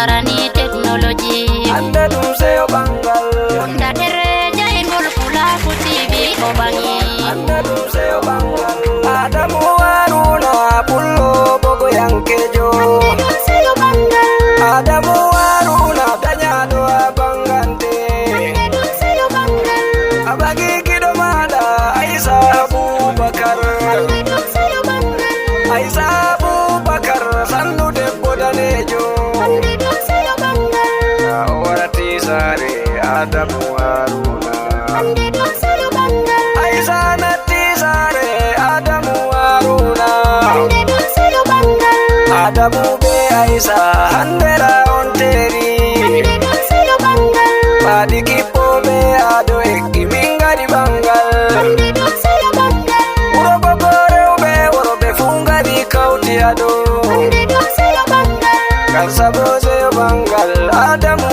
arani teknologi ande dum seyo bangal unda dere jaingol pula kutibi ko bangi ande dum seyo bangal Adamu Haruna pullo bogo yankejo seyo bangal Adamu Haruna danyado abangante seyo bangal abagi kido mada Aisha Abubakar seyo bangal Aisha Abubakar sandu debbo danejo seyo bangal warati sare Adamu Haruna seyo bangal Aisha nati sare Adamu Haruna seyo bangal Adamu be Aisha handera on teri seyo bangal Padi kipo be ado eki mingari bangal seyo bangal Urobo gore ube urobe fungari kauti ado seyo bangal Kansa boze bangal Adamu